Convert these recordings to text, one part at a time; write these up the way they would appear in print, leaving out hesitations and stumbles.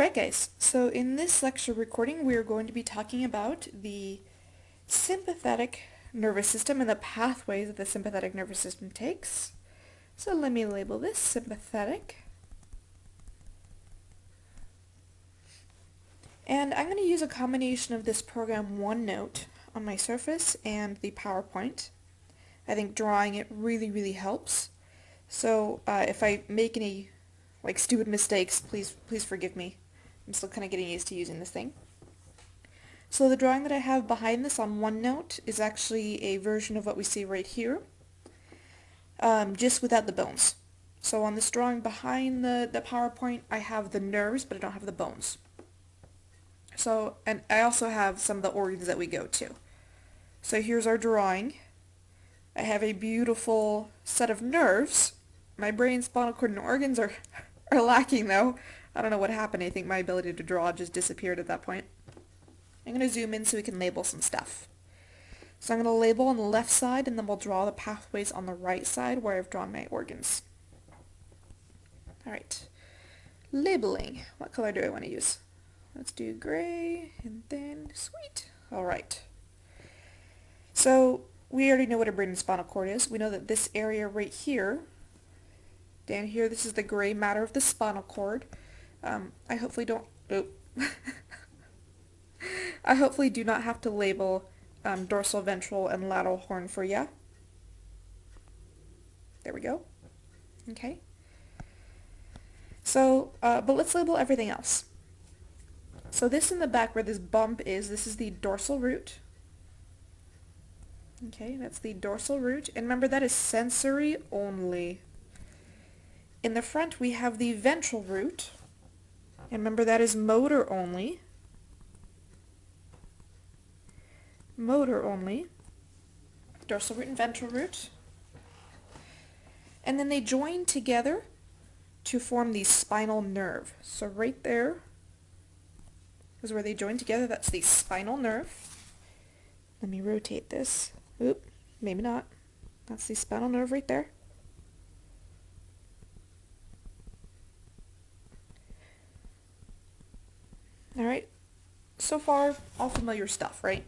Alright guys, so in this lecture recording we are going to be talking about the sympathetic nervous system and the pathways that the sympathetic nervous system takes. So let me label this sympathetic. And I'm going to use a combination of this program OneNote on my Surface and the PowerPoint. I think drawing it really helps. So if I make any stupid mistakes, please forgive me. I'm still kind of getting used to using this thing. So the drawing that I have behind this on OneNote is actually a version of what we see right here, just without the bones. So on this drawing behind the PowerPoint, I have the nerves, but I don't have the bones. So, and I also have some of the organs that we go to. So here's our drawing. I have a beautiful set of nerves. My brain, spinal cord, and organs are lacking though. I don't know what happened. I think my ability to draw just disappeared at that point. I'm going to zoom in so we can label some stuff. So I'm going to label on the left side and then we'll draw the pathways on the right side where I've drawn my organs. Alright. Labeling. What color do I want to use? Let's do gray and then sweet. Alright. So we already know what a brain and spinal cord is. We know that this area right here, down here, this is the gray matter of the spinal cord. I hopefully don't, I hopefully do not have to label dorsal, ventral, and lateral horn for ya. There we go. Okay. So, but let's label everything else. So this in the back where this bump is, this is the dorsal root. Okay, that's the dorsal root. And remember, that is sensory only. In the front we have the ventral root. And remember, that is motor only. Motor only. Dorsal root and ventral root. And then they join together to form the spinal nerve. So right there is where they join together. That's the spinal nerve. Let me rotate this. Oop, maybe not. That's the spinal nerve right there. Alright, so far all familiar stuff, right?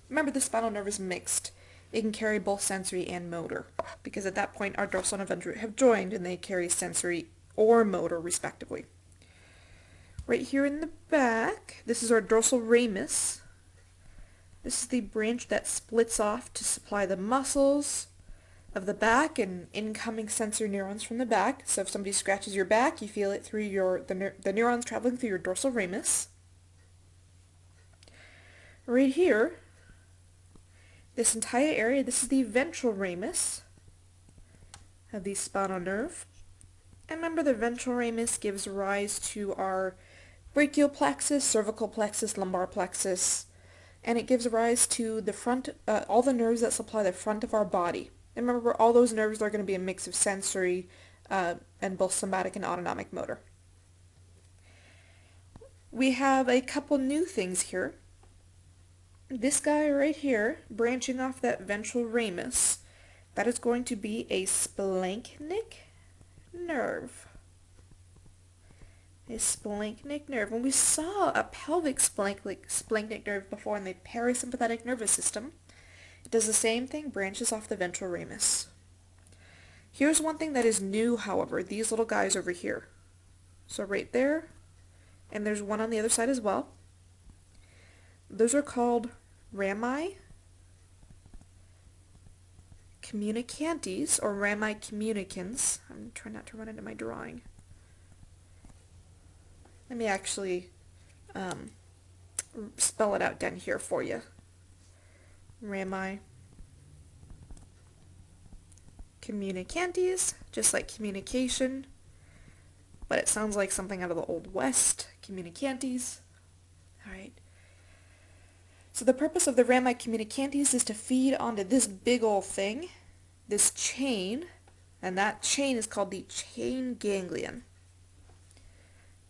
Remember, the spinal nerve is mixed. It can carry both sensory and motor, because at that point our dorsal and ventral root have joined and they carry sensory or motor respectively. Right here in the back, this is our dorsal ramus. This is the branch that splits off to supply the muscles of the back and incoming sensory neurons from the back. So if somebody scratches your back, you feel it through the neurons traveling through your dorsal ramus. Right here, this entire area, this is the ventral ramus of the spinal nerve. And remember, the ventral ramus gives rise to our brachial plexus, cervical plexus, lumbar plexus, and it gives rise to the front, all the nerves that supply the front of our body. And remember, all those nerves are going to be a mix of sensory and both somatic and autonomic motor. We have a couple new things here. This guy right here, branching off that ventral ramus, that is going to be a splanchnic nerve. A splanchnic nerve. When we saw a pelvic splanchnic nerve before in the parasympathetic nervous system, it does the same thing, branches off the ventral ramus. Here's one thing that is new, however, these little guys over here. So right there, and there's one on the other side as well. Those are called rami communicantes, or rami communicans. I'm trying not to run into my drawing. Let me actually spell it out down here for you. Rami communicantes, just like communication, but it sounds like something out of the Old West. Communicantes. Alright. So the purpose of the rami communicantes is to feed onto this big old thing, this chain, and that chain is called the chain ganglion.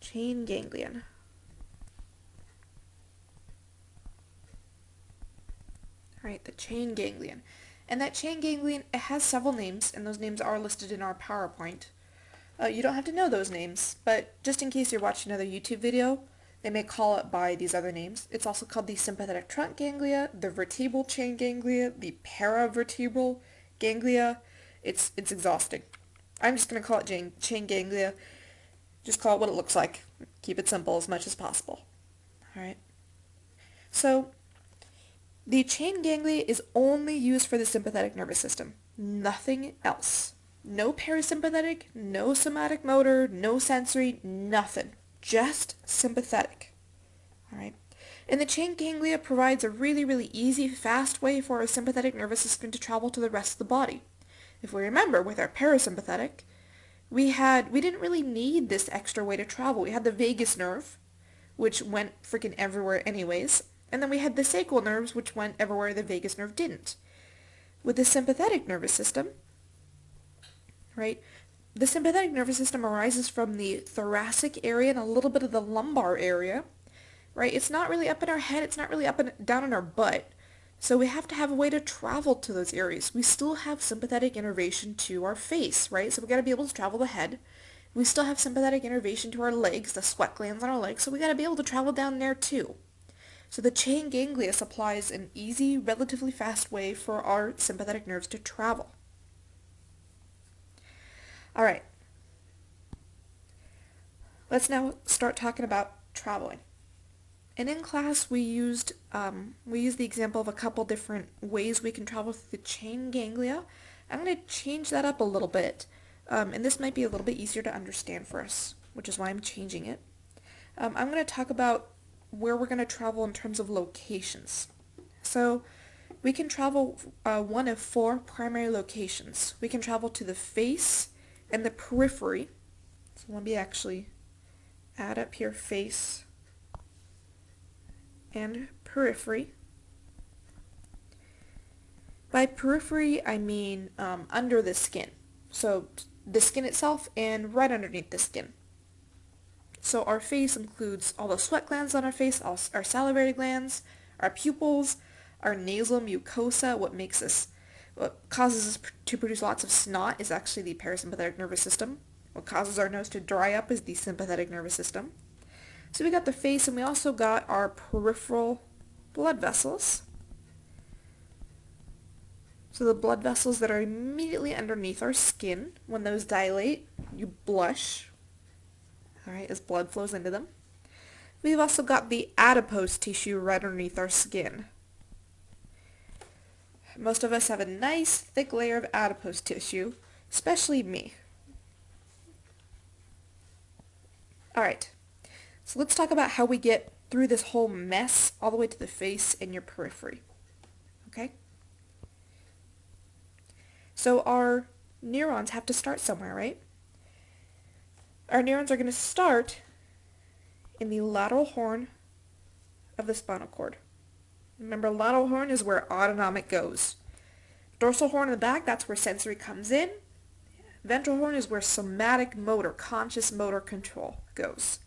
Chain ganglion. Alright, the chain ganglion. And that chain ganglion, it has several names, and those names are listed in our PowerPoint. You don't have to know those names, but just in case you're watching another YouTube video, they may call it by these other names. It's also called the sympathetic trunk ganglia, the vertebral chain ganglia, the paravertebral ganglia. It's exhausting. I'm just going to call it chain ganglia. Just call it what it looks like. Keep it simple as much as possible. Alright. So, the chain ganglia is only used for the sympathetic nervous system. Nothing else. No parasympathetic, no somatic motor, no sensory, nothing. Just sympathetic. Alright? And the chain ganglia provides a really, really easy, fast way for our sympathetic nervous system to travel to the rest of the body. If we remember, with our parasympathetic, we didn't really need this extra way to travel. We had the vagus nerve, which went freaking everywhere anyways, and then we had the sacral nerves, which went everywhere the vagus nerve didn't. With the sympathetic nervous system, right, the sympathetic nervous system arises from the thoracic area and a little bit of the lumbar area, right? It's not really up in our head, it's not really up and down in our butt, so we have to have a way to travel to those areas. We still have sympathetic innervation to our face, right? So we got to be able to travel the head. We still have sympathetic innervation to our legs, the sweat glands on our legs, so we got to be able to travel down there too. So the chain ganglia supplies an easy, relatively fast way for our sympathetic nerves to travel. Alright, let's now start talking about traveling. And in class we used the example of a couple different ways we can travel through the chain ganglia. I'm going to change that up a little bit, and this might be a little bit easier to understand for us, which is why I'm changing it. I'm going to talk about where we're going to travel in terms of locations. So we can travel one of four primary locations. We can travel to the face and the periphery. So let me actually add up here face and periphery. By periphery, I mean under the skin. So the skin itself and right underneath the skin. So our face includes all the sweat glands on our face, our salivary glands, our pupils, our nasal mucosa. What causes us to produce lots of snot is actually the parasympathetic nervous system. What causes our nose to dry up is the sympathetic nervous system. So we got the face, and we also got our peripheral blood vessels. So the blood vessels that are immediately underneath our skin, when those dilate, you blush, alright, as blood flows into them. We've also got the adipose tissue right underneath our skin. Most of us have a nice thick layer of adipose tissue, especially me. Alright, so let's talk about how we get through this whole mess all the way to the face and your periphery. Okay? So our neurons have to start somewhere, right? Our neurons are going to start in the lateral horn of the spinal cord. Remember, lateral horn is where autonomic goes. Dorsal horn in the back, that's where sensory comes in. Ventral horn is where somatic motor, conscious motor control goes.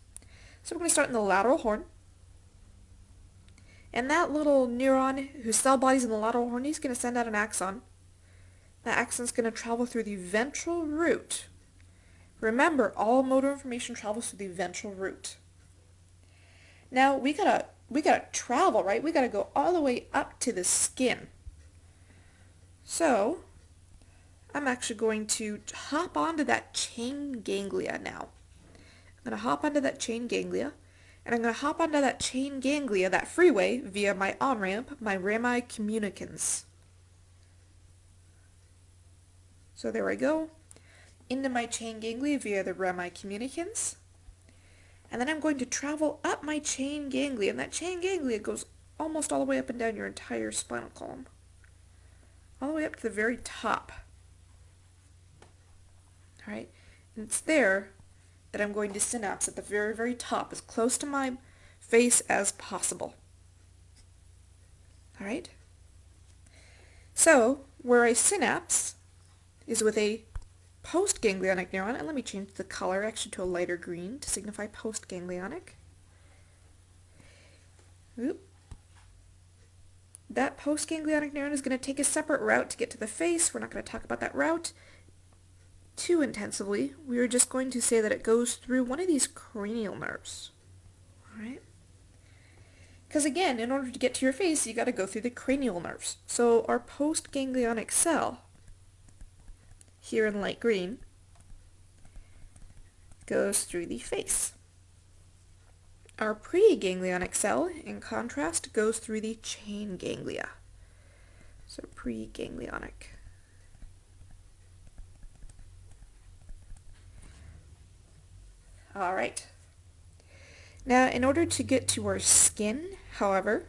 So we're going to start in the lateral horn. And that little neuron whose cell body's in the lateral horn, he's going to send out an axon. That axon's going to travel through the ventral root. Remember, all motor information travels through the ventral root. Now, we gotta travel, right? We gotta go all the way up to the skin. So, I'm actually going to hop onto that chain ganglia now. I'm going to hop onto that chain ganglia, and I'm going to hop onto that chain ganglia, that freeway, via my on-ramp, my rami communicans. So there I go, into my chain ganglia via the rami communicans. And then I'm going to travel up my chain ganglia, and that chain ganglia goes almost all the way up and down your entire spinal column. All the way up to the very top. Alright, and it's there that I'm going to synapse at the very, very top, as close to my face as possible. Alright? So, where I synapse is with a postganglionic neuron, and let me change the color actually to a lighter green to signify postganglionic. Oop. That postganglionic neuron is going to take a separate route to get to the face. We're not going to talk about that route. too intensively, we are just going to say that it goes through one of these cranial nerves. Alright? Because again, in order to get to your face, you got to go through the cranial nerves. So our postganglionic cell, here in light green, goes through the face. Our preganglionic cell, in contrast, goes through the chain ganglia. So preganglionic. Alright. Now, in order to get to our skin, however,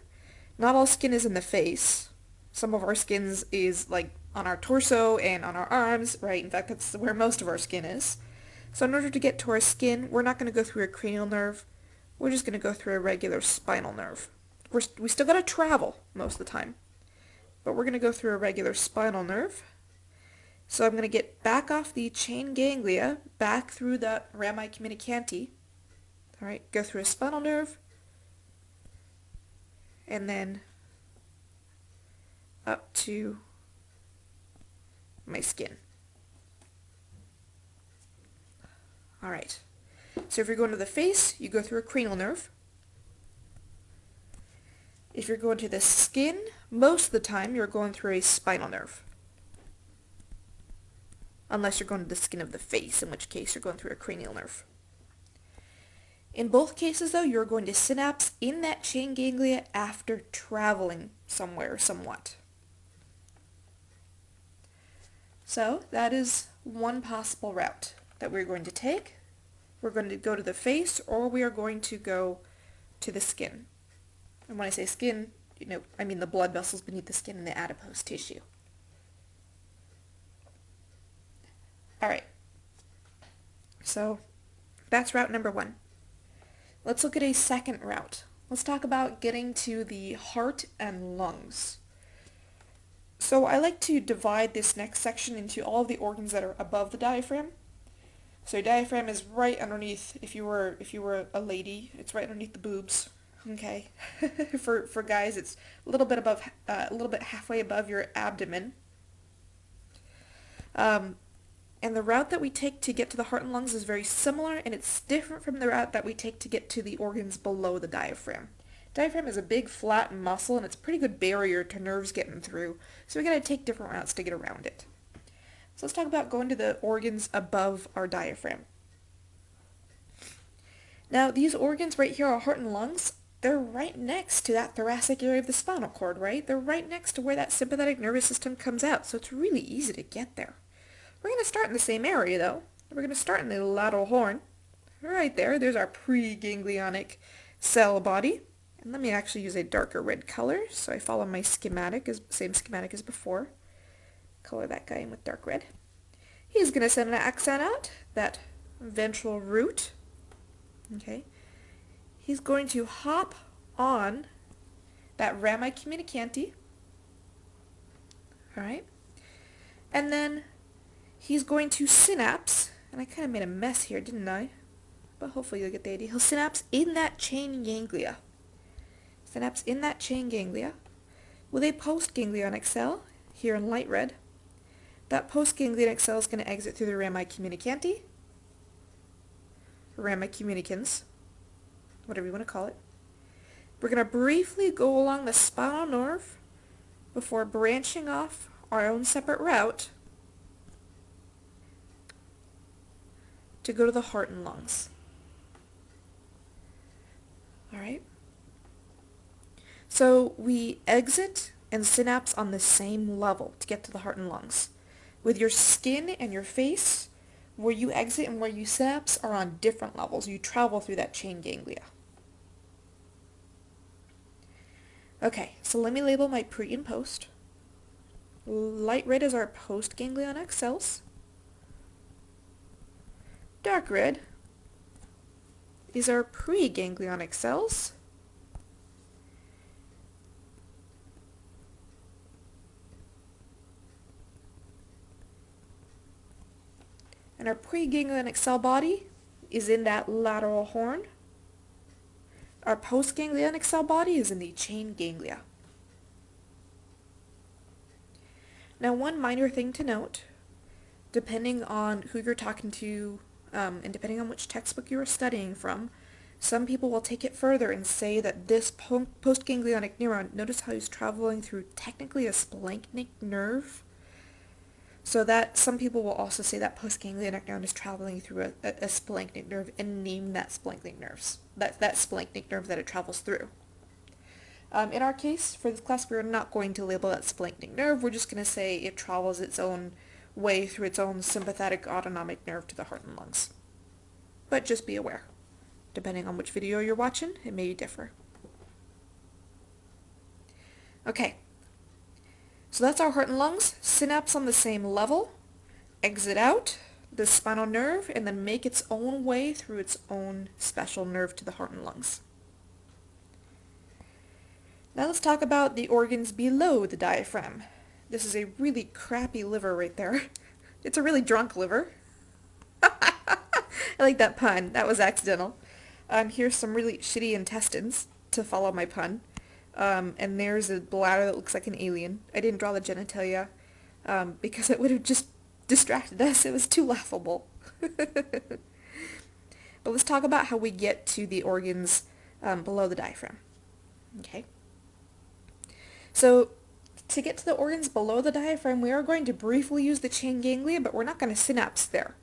not all skin is in the face. Some of our skins is like on our torso and on our arms, right? In fact, that's where most of our skin is. So in order to get to our skin, we're not going to go through a cranial nerve. We're just going to go through a regular spinal nerve. We still got to travel most of the time, but we're going to go through a regular spinal nerve. So I'm going to get back off the chain ganglia, back through the rami communicanti. All right, go through a spinal nerve, and then up to my skin. All right. So if you're going to the face, you go through a cranial nerve. If you're going to the skin, most of the time you're going through a spinal nerve. Unless you're going to the skin of the face, in which case you're going through a cranial nerve. In both cases, though, you're going to synapse in that chain ganglia after traveling somewhere somewhat. So that is one possible route that we're going to take. We're going to go to the face, or we are going to go to the skin. And when I say skin, I mean the blood vessels beneath the skin and the adipose tissue. Alright, so that's route number 1. Let's look at a second route. Let's talk about getting to the heart and lungs. So I like to divide this next section into all of the organs that are above the diaphragm. So your diaphragm is right underneath, if you were a lady, it's right underneath the boobs. Okay. For guys, it's a little bit above, a little bit halfway above your abdomen. And the route that we take to get to the heart and lungs is very similar, and it's different from the route that we take to get to the organs below the diaphragm. Diaphragm is a big flat muscle, and it's a pretty good barrier to nerves getting through, so we gotta take different routes to get around it. So let's talk about going to the organs above our diaphragm. Now, these organs right here, our heart and lungs, they're right next to that thoracic area of the spinal cord, right? They're right next to where that sympathetic nervous system comes out, so it's really easy to get there. We're going to start in the same area, though. We're going to start in the lateral horn. Right there, there's our preganglionic cell body. And let me actually use a darker red color, so I follow my schematic, same schematic as before. Color that guy in with dark red. He's going to send an accent out, that ventral root. Okay. He's going to hop on that rami communicanti. Alright. And then he's going to synapse, and I kind of made a mess here, didn't I? But hopefully you'll get the idea. He'll synapse in that chain ganglia. Synapse in that chain ganglia with a postganglionic cell, here in light red. That postganglionic cell is going to exit through the rami communicanti, rami communicans, whatever you want to call it. We're going to briefly go along the spinal nerve before branching off our own separate route to go to the heart and lungs. Alright? So we exit and synapse on the same level to get to the heart and lungs. With your skin and your face, where you exit and where you synapse are on different levels. You travel through that chain ganglia. Okay, so let me label my pre and post. Light red is our postganglionic cells. Dark red is our preganglionic cells. And our preganglionic cell body is in that lateral horn. Our postganglionic cell body is in the chain ganglia. Now, one minor thing to note, depending on who you're talking to, and depending on which textbook you are studying from, some people will take it further and say that this postganglionic neuron, notice how he's traveling through technically a splanchnic nerve. So that some people will also say that postganglionic neuron is traveling through a splanchnic nerve and name that splanchnic nerves, that splanchnic nerve that it travels through. In our case, for this class, we're not going to label that splanchnic nerve. We're just going to say it travels its own way through its own sympathetic autonomic nerve to the heart and lungs. But just be aware. Depending on which video you're watching, it may differ. Okay, so that's our heart and lungs. Synapse on the same level, exit out the spinal nerve, and then make its own way through its own special nerve to the heart and lungs. Now let's talk about the organs below the diaphragm. This is a really crappy liver right there. It's a really drunk liver. I like that pun. That was accidental. Here's some really shitty intestines to follow my pun. And there's a bladder that looks like an alien. I didn't draw the genitalia because it would have just distracted us. It was too laughable. But let's talk about how we get to the organs below the diaphragm. Okay. So to get to the organs below the diaphragm, we are going to briefly use the chain ganglia, but we're not going to synapse there.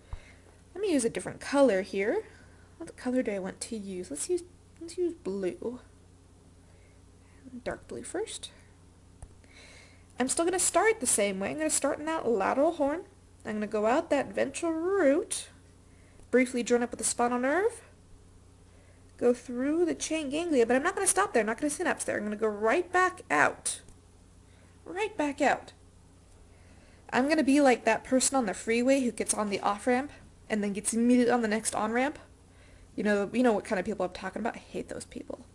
Let me use a different color here. What color do I want to use? Let's use blue. Dark blue first. I'm still going to start the same way. I'm going to start in that lateral horn. I'm going to go out that ventral root, briefly join up with the spinal nerve, go through the chain ganglia, but I'm not going to stop there. I'm not going to synapse there. I'm going to go right back out. Right back out. I'm going to be like that person on the freeway who gets on the off-ramp and then gets immediately on the next on-ramp. You know what kind of people I'm talking about? I hate those people.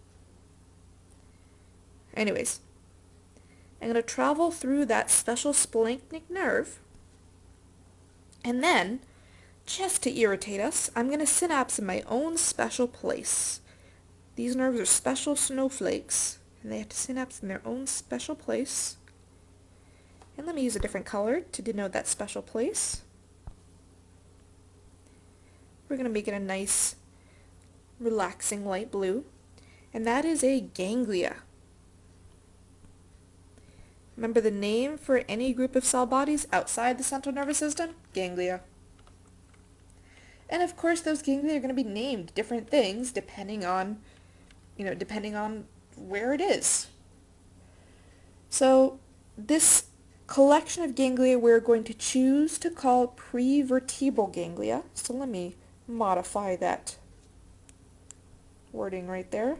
Anyways, I'm going to travel through that special splanchnic nerve, and then, just to irritate us, I'm going to synapse in my own special place. These nerves are special snowflakes, and they have to synapse in their own special place. And let me use a different color to denote that special place. We're going to make it a nice, relaxing light blue, and that is a ganglia. Remember the name for any group of cell bodies outside the central nervous system? Ganglia. And of course those ganglia are going to be named different things depending on where it is. So this collection of ganglia we're going to choose to call prevertebral ganglia. So let me modify that wording right there.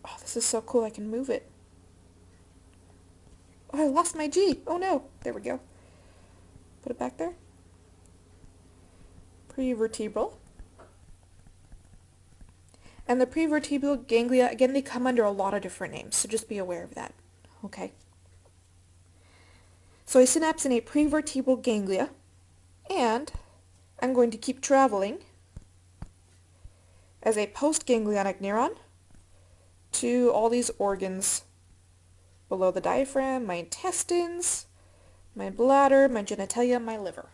Oh, this is so cool, I can move it. Oh, I lost my G. Oh no. There we go. Put it back there. Prevertebral. And the prevertebral ganglia, again, they come under a lot of different names, so just be aware of that. Okay. So I synapse in a prevertebral ganglia, and I'm going to keep traveling as a postganglionic neuron to all these organs below the diaphragm, my intestines, my bladder, my genitalia, my liver.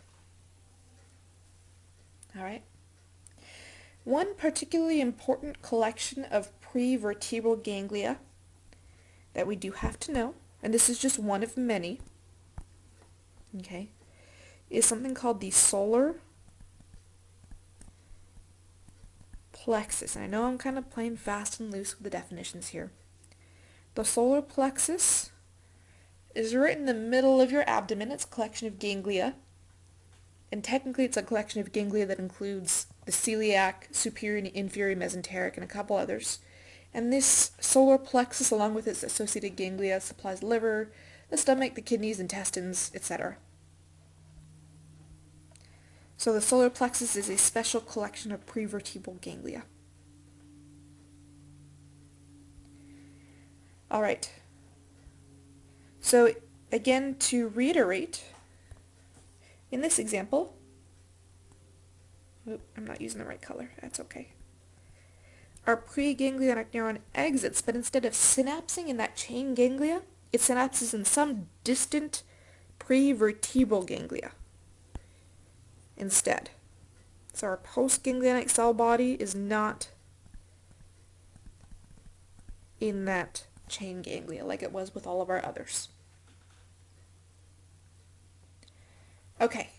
Alright. One particularly important collection of prevertebral ganglia that we do have to know, and this is just one of many, okay, is something called the solar plexus. And I know I'm kind of playing fast and loose with the definitions here. The solar plexus is right in the middle of your abdomen. It's a collection of ganglia. And technically it's a collection of ganglia that includes the celiac, superior and inferior mesenteric, and a couple others. And this solar plexus, along with its associated ganglia, supplies the liver, the stomach, the kidneys, intestines, etc. So the solar plexus is a special collection of prevertebral ganglia. Alright, so again, to reiterate, in this example, I'm not using the right color, that's okay. Our preganglionic neuron exits, but instead of synapsing in that chain ganglia, it synapses in some distant prevertebral ganglia instead. So our postganglionic cell body is not in that chain ganglia like it was with all of our others. Okay,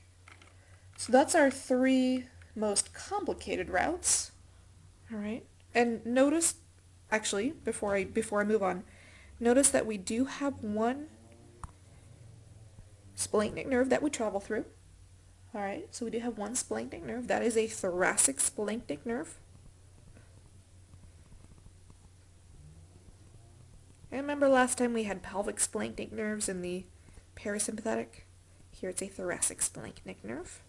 so that's our three most complicated routes. All right, and notice, actually, before I move on, notice that we do have one splanchnic nerve that we travel through. All right, so we do have one splanchnic nerve. That is a thoracic splanchnic nerve. And remember last time we had pelvic splanchnic nerves in the parasympathetic? Here it's a thoracic splanchnic nerve.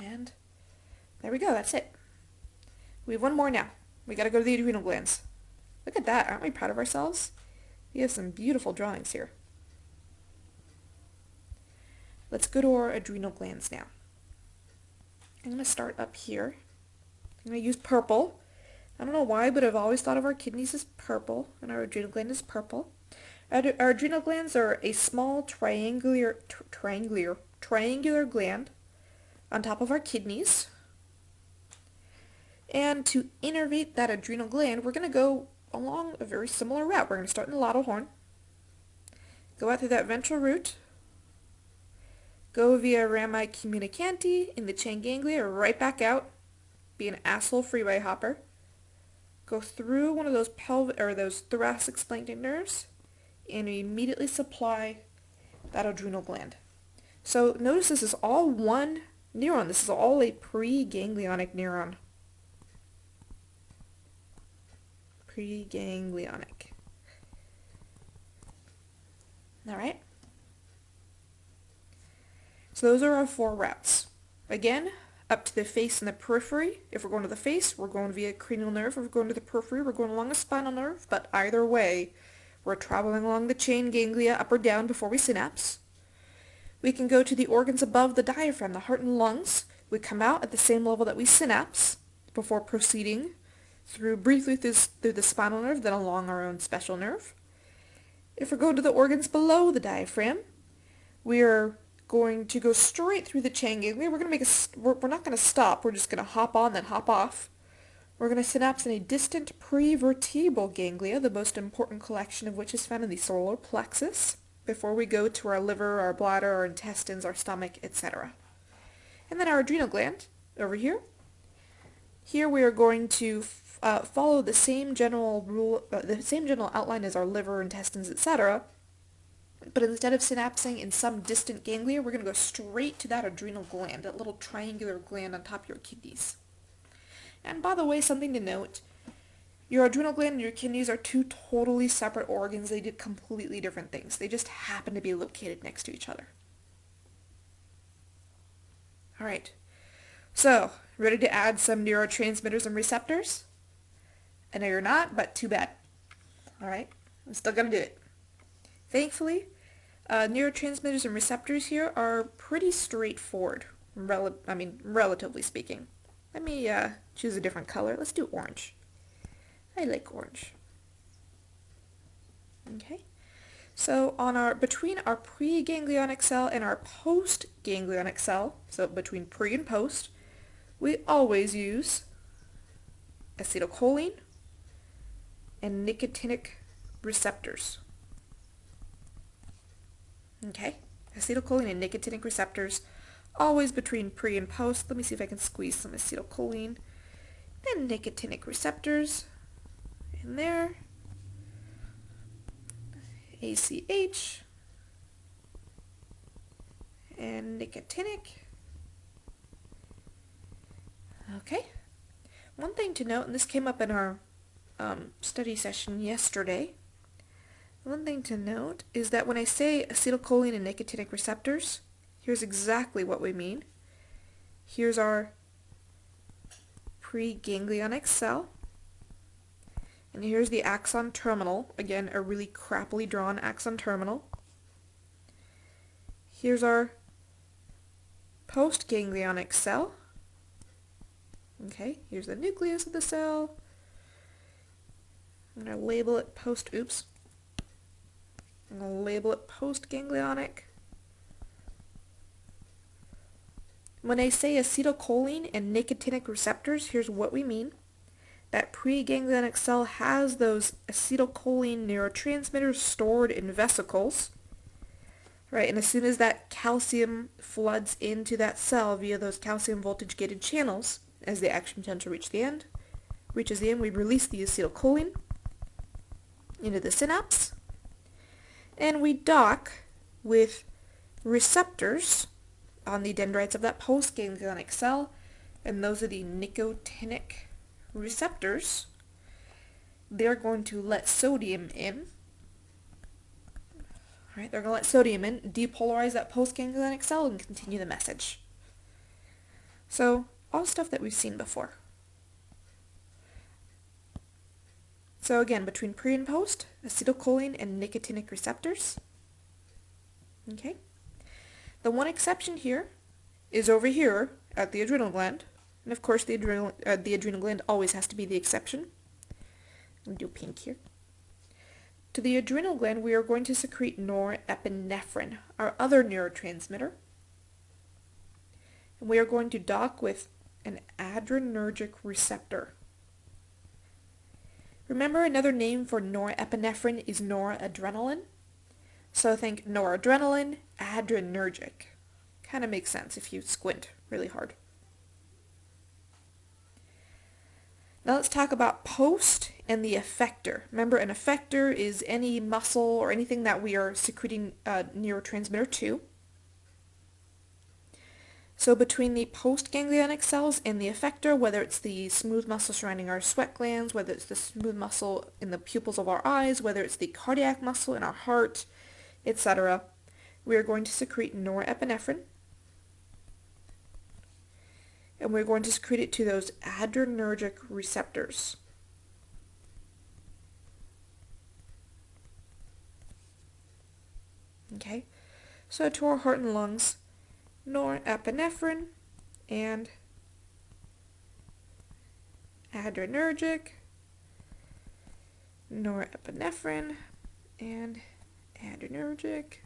And there we go, that's it. We have one more now. We gotta go to the adrenal glands. Look at that, aren't we proud of ourselves? We have some beautiful drawings here. Let's go to our adrenal glands now. I'm going to start up here. I'm going to use purple. I don't know why, but I've always thought of our kidneys as purple, and our adrenal gland is purple. Our adrenal glands are a small triangular gland on top of our kidneys. And to innervate that adrenal gland, we're going to go along a very similar route. We're going to start in the lateral horn, go out through that ventral root, go via rami communicanti in the chain ganglia, right back out, be an asshole freeway hopper, go through one of those those thoracic splanchnic nerves, and we immediately supply that adrenal gland. So notice this is all one neuron. This is all a preganglionic neuron. Preganglionic. Alright? So those are our four routes. Again, up to the face and the periphery. If we're going to the face, we're going via cranial nerve. If we're going to the periphery, we're going along a spinal nerve. But either way, we're traveling along the chain ganglia up or down before we synapse. We can go to the organs above the diaphragm, the heart and lungs. We come out at the same level that we synapse before proceeding briefly through the spinal nerve, then along our own special nerve. If we're going to the organs below the diaphragm, we are going to go straight through the chain ganglia. We're not going to stop. We're just going to hop on, then hop off. We're going to synapse in a distant prevertebral ganglia, the most important collection of which is found in the solar plexus, before we go to our liver, our bladder, our intestines, our stomach, etc. And then our adrenal gland, over here. Here we are going to follow the same general outline as our liver, intestines, etc., but instead of synapsing in some distant ganglia, we're going to go straight to that adrenal gland, that little triangular gland on top of your kidneys. And by the way, something to note, your adrenal gland and your kidneys are two totally separate organs. They did completely different things. They just happen to be located next to each other. Alright, so ready to add some neurotransmitters and receptors? I know you're not, but too bad. Alright, I'm still going to do it. Thankfully, neurotransmitters and receptors here are pretty straightforward, relatively speaking. Let me choose a different color. Let's do orange. I like orange. Okay, so between our preganglionic cell and our postganglionic cell, so between pre and post, we always use acetylcholine and nicotinic receptors. Okay, acetylcholine and nicotinic receptors, always between pre and post. Let me see if I can squeeze some acetylcholine and nicotinic receptors in there. ACH and nicotinic. Okay, one thing to note, and this came up in our study session yesterday, one thing to note is that when I say acetylcholine and nicotinic receptors, here's exactly what we mean. Here's our preganglionic cell, and here's the axon terminal, again a really crappily drawn axon terminal. Here's our postganglionic cell. Okay, here's the nucleus of the cell. I'm going to label it I'm going to label it postganglionic. When I say acetylcholine and nicotinic receptors, here's what we mean. That preganglionic cell has those acetylcholine neurotransmitters stored in vesicles, right? And as soon as that calcium floods into that cell via those calcium voltage-gated channels, as the action potential reaches the end, we release the acetylcholine into the synapse, and we dock with receptors on the dendrites of that postganglionic cell, and those are the nicotinic receptors. They're going to let sodium in. Right, they're going to let sodium in, depolarize that postganglionic cell, and continue the message. So, all stuff that we've seen before. So again, between pre and post, acetylcholine and nicotinic receptors. Okay. The one exception here is over here at the adrenal gland. And of course the adrenal gland always has to be the exception. Let me do pink here. To the adrenal gland, we are going to secrete norepinephrine, our other neurotransmitter. And we are going to dock with an adrenergic receptor. Remember, another name for norepinephrine is noradrenaline. So think noradrenaline, adrenergic. Kind of makes sense if you squint really hard. Now let's talk about post and the effector. Remember, an effector is any muscle or anything that we are secreting a neurotransmitter to. So between the postganglionic cells and the effector, whether it's the smooth muscle surrounding our sweat glands, whether it's the smooth muscle in the pupils of our eyes, whether it's the cardiac muscle in our heart, etc., we are going to secrete norepinephrine. And we're going to secrete it to those adrenergic receptors. Okay, so to our heart and lungs, norepinephrine and adrenergic, norepinephrine and adrenergic.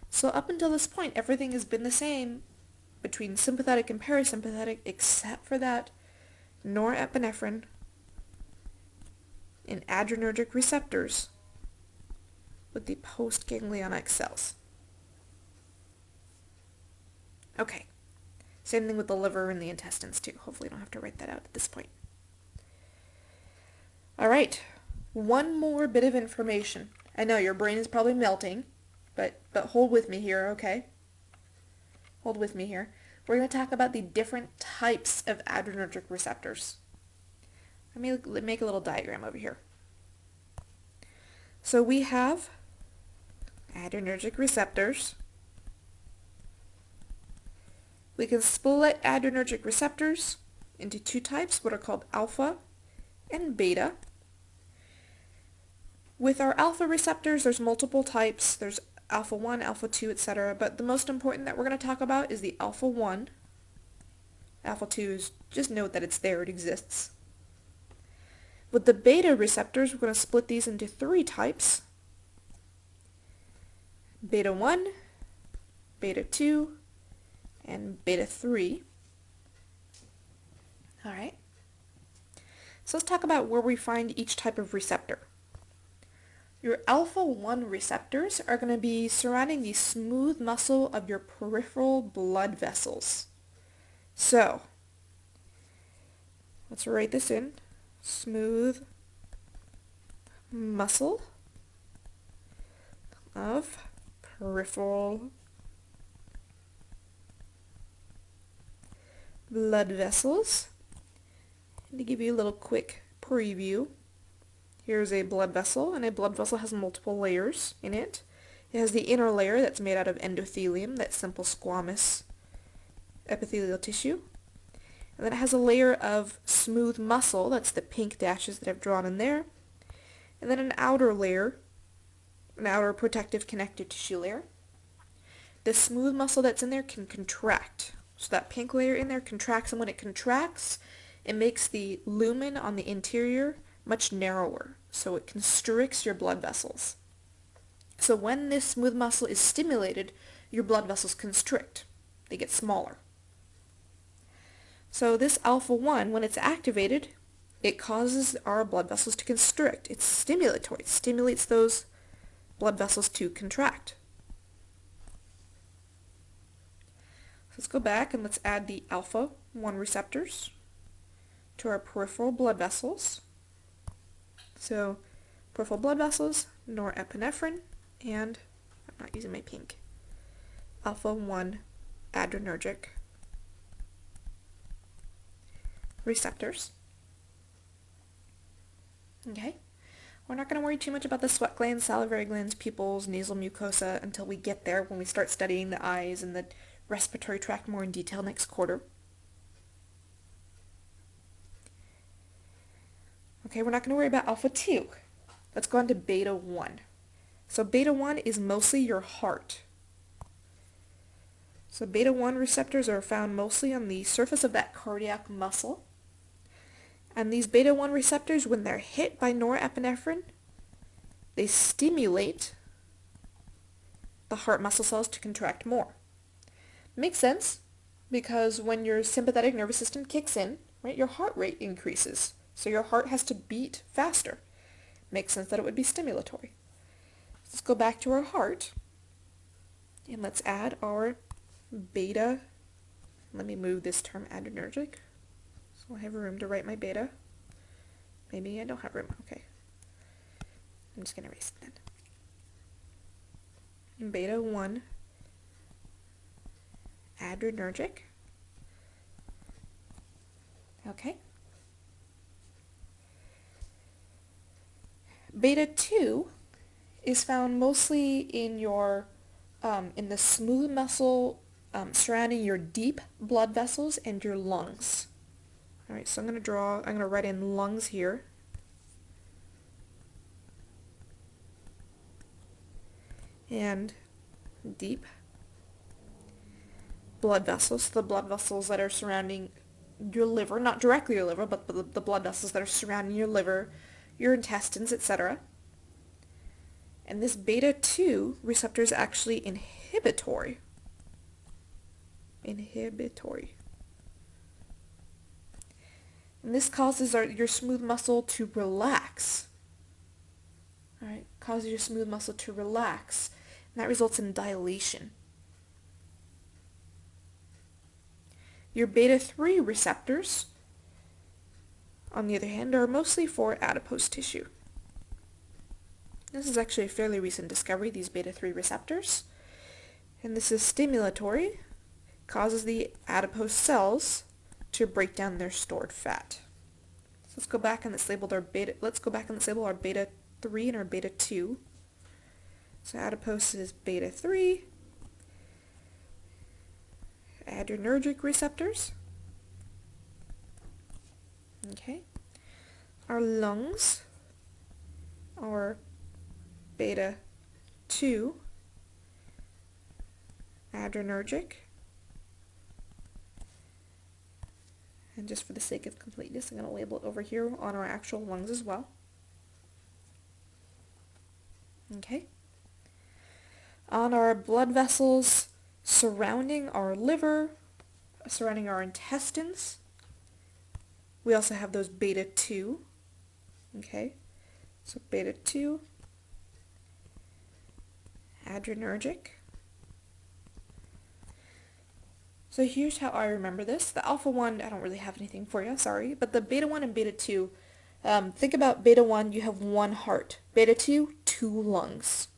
So up until this point, everything has been the same between sympathetic and parasympathetic, except for that norepinephrine and adrenergic receptors with the postganglionic cells. Okay, same thing with the liver and the intestines too. Hopefully I don't have to write that out at this point. Alright, one more bit of information. I know your brain is probably melting, but hold with me here, okay? Hold with me here. We're going to talk about the different types of adrenergic receptors. Let me make a little diagram over here. So we have adrenergic receptors. We can split adrenergic receptors into two types, what are called alpha and beta. With our alpha receptors, there's multiple types. There's alpha 1, alpha 2, etc. But the most important that we're going to talk about is the alpha 1. Alpha 2 is just note that it's there, it exists. With the beta receptors, we're going to split these into three types. Beta 1, beta 2, and beta 3. Alright. So let's talk about where we find each type of receptor. Your alpha 1 receptors are going to be surrounding the smooth muscle of your peripheral blood vessels. So, let's write this in. Smooth muscle of peripheral blood vessels. And to give you a little quick preview, here's a blood vessel, and a blood vessel has multiple layers in it. It has the inner layer that's made out of endothelium, that simple squamous epithelial tissue. And then it has a layer of smooth muscle, that's the pink dashes that I've drawn in there. And then an outer layer, an outer protective connective tissue layer. The smooth muscle that's in there can contract. So that pink layer in there contracts, and when it contracts, it makes the lumen on the interior much narrower, so it constricts your blood vessels. So when this smooth muscle is stimulated, your blood vessels constrict. They get smaller. So this alpha 1, when it's activated, it causes our blood vessels to constrict. It's stimulatory. It stimulates those blood vessels to contract. So let's go back and let's add the alpha 1 receptors to our peripheral blood vessels. So peripheral blood vessels, norepinephrine, and I'm not using my pink, alpha 1 adrenergic receptors. Okay, we're not going to worry too much about the sweat glands, salivary glands, pupils, nasal mucosa until we get there when we start studying the eyes and the respiratory tract more in detail next quarter. Okay, we're not going to worry about alpha 2. Let's go on to beta 1. So beta 1 is mostly your heart. So beta 1 receptors are found mostly on the surface of that cardiac muscle. And these beta 1 receptors, when they're hit by norepinephrine, they stimulate the heart muscle cells to contract more. Makes sense, because when your sympathetic nervous system kicks in, right, your heart rate increases. So your heart has to beat faster. Makes sense that it would be stimulatory. Let's go back to our heart, and let's add our beta. Let me move this term adrenergic, so I have room to write my beta. Maybe I don't have room. Okay. I'm just going to erase it then. And beta 1 adrenergic. Okay. Beta 2 is found mostly in your in the smooth muscle surrounding your deep blood vessels and your lungs. All right, so I'm going to write in lungs here. And deep blood vessels, so the blood vessels that are surrounding your liver, not directly your liver, but the blood vessels that are surrounding your liver, your intestines, etc. And this beta 2 receptor is actually inhibitory. Inhibitory. And this causes your smooth muscle to relax. All right, causes your smooth muscle to relax, and that results in dilation. Your beta 3 receptors, on the other hand, are mostly for adipose tissue. This is actually a fairly recent discovery, these beta 3 receptors. And this is stimulatory, causes the adipose cells to break down their stored fat. So let's go back and let's label our beta 3 and our beta 2. So adipose is beta 3. Adrenergic receptors. Okay. Our lungs are beta 2 adrenergic. And just for the sake of completeness, I'm going to label it over here on our actual lungs as well. Okay. On our blood vessels surrounding our liver, surrounding our intestines, we also have those beta 2. Okay. So beta 2 adrenergic. So here's how I remember this. The alpha 1, I don't really have anything for you, sorry. But the beta 1 and beta 2, think about beta 1, you have one heart. Beta 2, 2 lungs.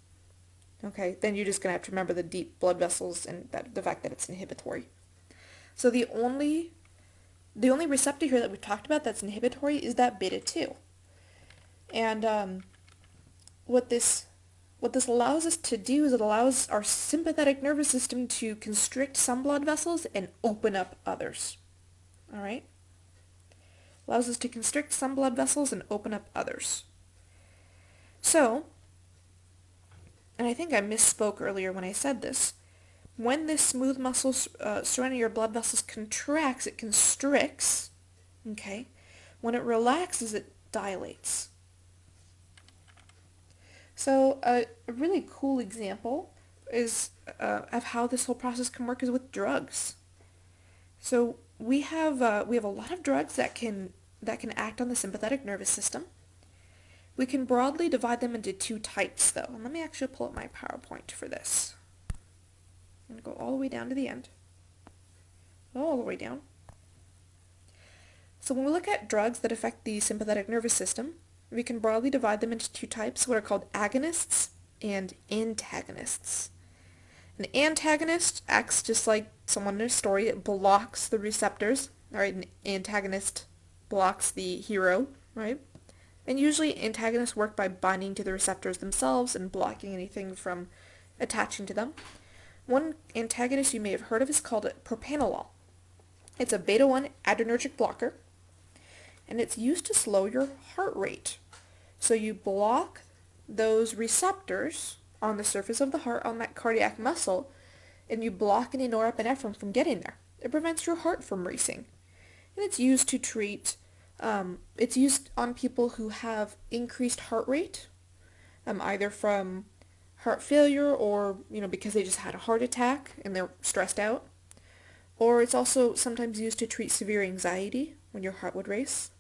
Okay, then you're just going to have to remember the deep blood vessels and the fact that it's inhibitory. So the only receptor here that we've talked about that's inhibitory is that beta 2. And what this allows us to do is it allows our sympathetic nervous system to constrict some blood vessels and open up others. All right? Allows us to constrict some blood vessels and open up others. So, and I think I misspoke earlier when I said this, when this smooth muscle surrounding your blood vessels contracts, it constricts, okay? When it relaxes, it dilates. So a really cool example is of how this whole process can work is with drugs. So we have a lot of drugs that can act on the sympathetic nervous system. We can broadly divide them into two types though. And let me actually pull up my PowerPoint for this. I'm going to go all the way down to the end. All the way down. So when we look at drugs that affect the sympathetic nervous system, we can broadly divide them into two types, what are called agonists and antagonists. An antagonist acts just like someone in a story. It blocks the receptors. Alright, an antagonist blocks the hero, right? And usually antagonists work by binding to the receptors themselves and blocking anything from attaching to them. One antagonist you may have heard of is called propranolol. It's a beta-1 adrenergic blocker, and it's used to slow your heart rate. So you block those receptors on the surface of the heart, on that cardiac muscle, and you block any norepinephrine from getting there. It prevents your heart from racing. And it's used to treat, it's used on people who have increased heart rate, either from heart failure or, because they just had a heart attack and they're stressed out. Or it's also sometimes used to treat severe anxiety when your heart would race.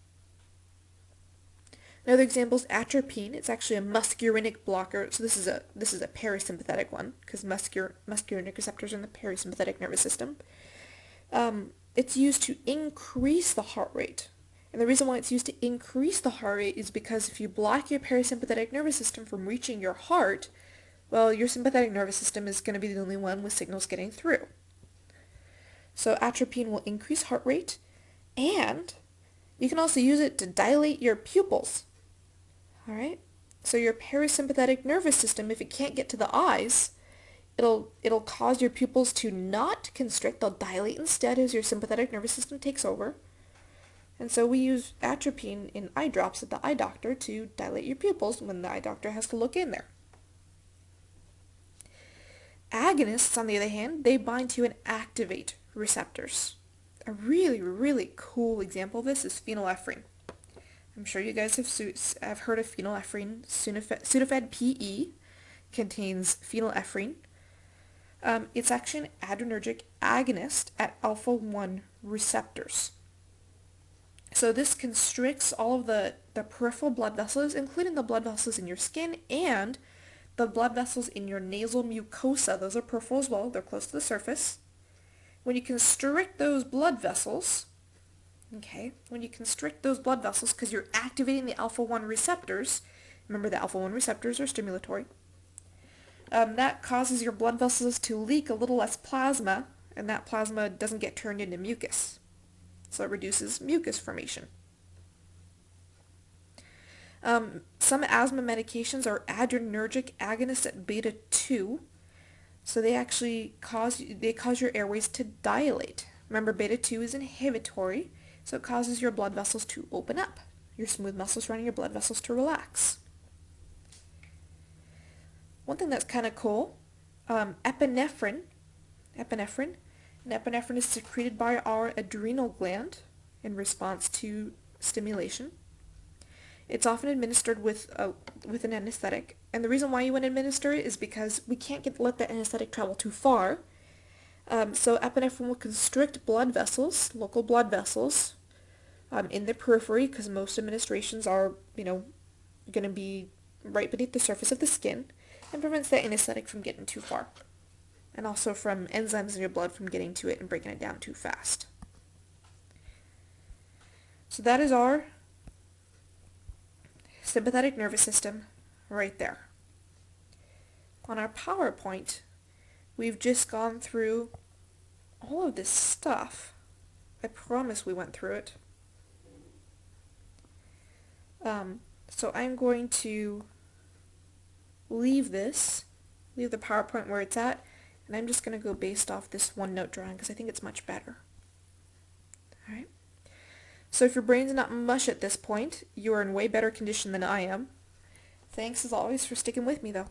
Another example is atropine. It's actually a muscarinic blocker. So this is a parasympathetic one because muscarinic receptors are in the parasympathetic nervous system. It's used to increase the heart rate. And the reason why it's used to increase the heart rate is because if you block your parasympathetic nervous system from reaching your heart, well, your sympathetic nervous system is going to be the only one with signals getting through. So atropine will increase heart rate, and you can also use it to dilate your pupils. All right? So your parasympathetic nervous system, if it can't get to the eyes, it'll cause your pupils to not constrict. They'll dilate instead as your sympathetic nervous system takes over. And so we use atropine in eye drops at the eye doctor to dilate your pupils when the eye doctor has to look in there. Agonists, on the other hand, they bind to and activate receptors. A really, really cool example of this is phenylephrine. I'm sure you guys have heard of phenylephrine. Sudafed PE contains phenylephrine. It's actually an adrenergic agonist at alpha-1 receptors. So this constricts all of the peripheral blood vessels, including the blood vessels in your skin and the blood vessels in your nasal mucosa. Those are peripheral as well. They're close to the surface. When you constrict those blood vessels, because you're activating the alpha-1 receptors, remember the alpha-1 receptors are stimulatory, that causes your blood vessels to leak a little less plasma, and that plasma doesn't get turned into mucus. So it reduces mucus formation. Some asthma medications are adrenergic agonists at beta-2, so they actually cause your airways to dilate. Remember, beta-2 is inhibitory, so it causes your blood vessels to open up. Your smooth muscles surrounding your blood vessels to relax. One thing that's kind of cool, epinephrine. And epinephrine is secreted by our adrenal gland in response to stimulation. It's often administered with an anesthetic, and the reason why you want to administer it is because we can't let the anesthetic travel too far. So epinephrine will constrict blood vessels, local blood vessels, in the periphery, because most administrations are, going to be right beneath the surface of the skin, and prevents that anesthetic from getting too far, and also from enzymes in your blood from getting to it and breaking it down too fast. So that is our sympathetic nervous system right there. On our PowerPoint, we've just gone through all of this stuff. I promise we went through it. So I'm going to leave the PowerPoint where it's at, and I'm just going to go based off this one note drawing because I think it's much better. Alright? So if your brain's not mush at this point, you are in way better condition than I am. Thanks as always for sticking with me though.